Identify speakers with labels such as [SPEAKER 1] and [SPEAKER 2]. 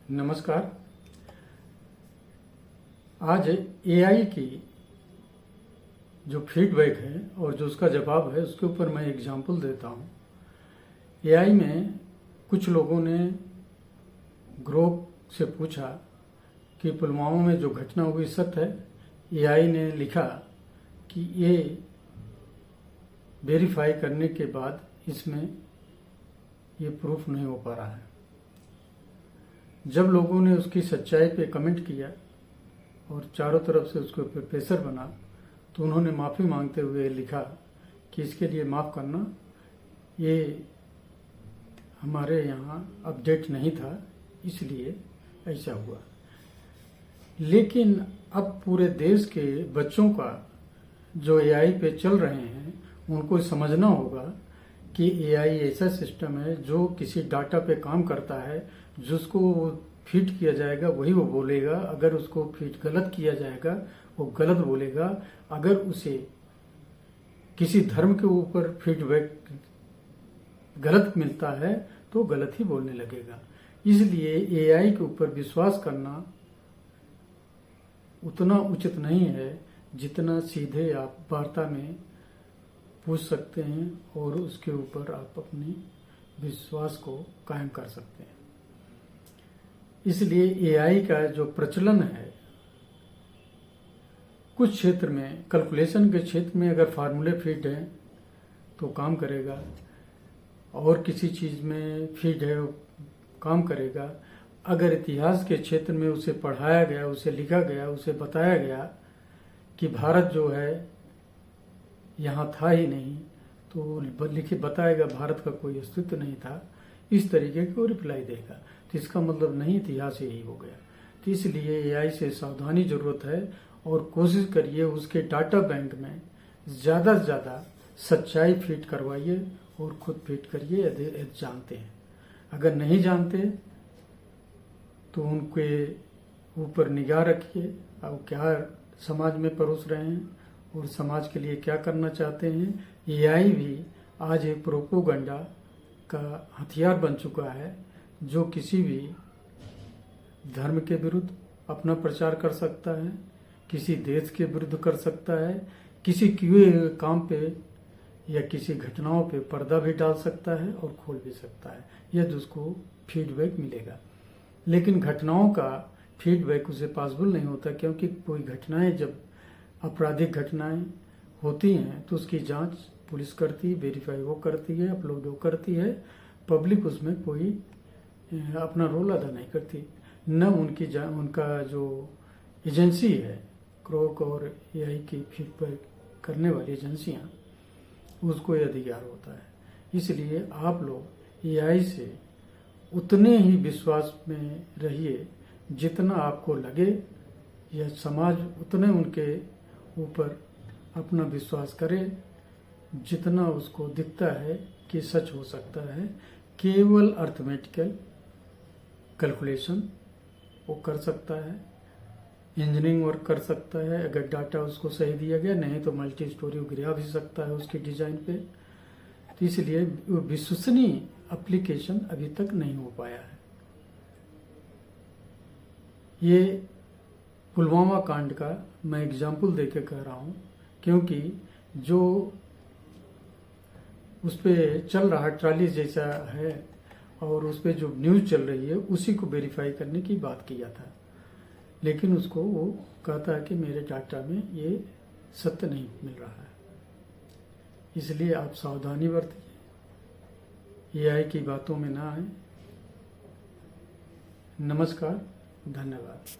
[SPEAKER 1] नमस्कार। आज एआई की जो फीडबैक है और जो उसका जवाब है उसके ऊपर मैं एग्जांपल देता हूँ। एआई में कुछ लोगों ने ग्रोक से पूछा कि पुलवामा में जो घटना हुई सत्य है। एआई ने लिखा कि ये वेरीफाई करने के बाद इसमें ये प्रूफ नहीं हो पा रहा है। जब लोगों ने उसकी सच्चाई पे कमेंट किया और चारों तरफ से उसके ऊपर प्रेशर बना तो उन्होंने माफ़ी मांगते हुए लिखा कि इसके लिए माफ़ करना, ये हमारे यहाँ अपडेट नहीं था इसलिए ऐसा हुआ। लेकिन अब पूरे देश के बच्चों का जो एआई पे चल रहे हैं उनको समझना होगा कि एआई ऐसा सिस्टम है जो किसी डाटा पे काम करता है। जिसको फीड किया जाएगा वही वो बोलेगा। अगर उसको फीड गलत किया जाएगा वो गलत बोलेगा। अगर उसे किसी धर्म के ऊपर फीडबैक गलत मिलता है तो गलत ही बोलने लगेगा। इसलिए एआई के ऊपर विश्वास करना उतना उचित नहीं है जितना सीधे आप वार्ता में पूछ सकते हैं और उसके ऊपर आप अपनी विश्वास को कायम कर सकते हैं। इसलिए एआई का जो प्रचलन है, कुछ क्षेत्र में कैलकुलेशन के क्षेत्र में अगर फार्मूले फिट है तो काम करेगा, और किसी चीज़ में फिट है वो काम करेगा। अगर इतिहास के क्षेत्र में उसे पढ़ाया गया, उसे लिखा गया, उसे बताया गया कि भारत जो है यहाँ था ही नहीं, तो लिखे बताएगा भारत का कोई अस्तित्व नहीं था, इस तरीके को रिप्लाई देगा। तो इसका मतलब नहीं इतिहास यही हो गया। तो इसलिए एआई से सावधानी जरूरत है और कोशिश करिए उसके डाटा बैंक में ज़्यादा से ज़्यादा सच्चाई फीड करवाइए और खुद फीड करिए यदि जानते हैं। अगर नहीं जानते तो उनके ऊपर निगाह रखिए और क्या समाज में परोस रहे हैं और समाज के लिए क्या करना चाहते हैं। एआई भी आज एक प्रोपोगंडा का हथियार बन चुका है जो किसी भी धर्म के विरुद्ध अपना प्रचार कर सकता है, किसी देश के विरुद्ध कर सकता है, किसी किए काम पे या किसी घटनाओं पे पर्दा भी डाल सकता है और खोल भी सकता है यदि उसको फीडबैक मिलेगा। लेकिन घटनाओं का फीडबैक उसे पॉसिबल नहीं होता, क्योंकि कोई घटनाएं जब आपराधिक घटनाएं होती हैं तो उसकी जांच पुलिस करती है, वेरीफाई वो करती है, अपलोड वो करती है। पब्लिक उसमें कोई अपना रोल अदा नहीं करती। न उनका जो एजेंसी है क्रोक और एआई की फीडबैक करने वाली एजेंसियां, उसको ये अधिकार होता है। इसलिए आप लोग एआई से उतने ही विश्वास में रहिए जितना आपको लगे या समाज उतने उनके ऊपर अपना विश्वास करे जितना उसको दिखता है कि सच हो सकता है। केवल अर्थमेटिकल कैलकुलेशन वो कर सकता है, इंजीनियरिंग वर्क कर सकता है अगर डाटा उसको सही दिया गया, नहीं तो मल्टी स्टोरी गिरा भी सकता है उसके डिजाइन पे। तो इसलिए विश्वसनीय एप्लीकेशन अभी तक नहीं हो पाया है। ये पुलवामा कांड का मैं एग्जाम्पल देके कह रहा हूँ, क्योंकि जो उस पर चल रहा ट्रॉली जैसा है और उस पर जो न्यूज़ चल रही है उसी को वेरीफाई करने की बात किया था। लेकिन उसको वो कहता है कि मेरे डाटा में ये सत्य नहीं मिल रहा है। इसलिए आप सावधानी बरतिए, एआई की बातों में ना आए। नमस्कार, धन्यवाद।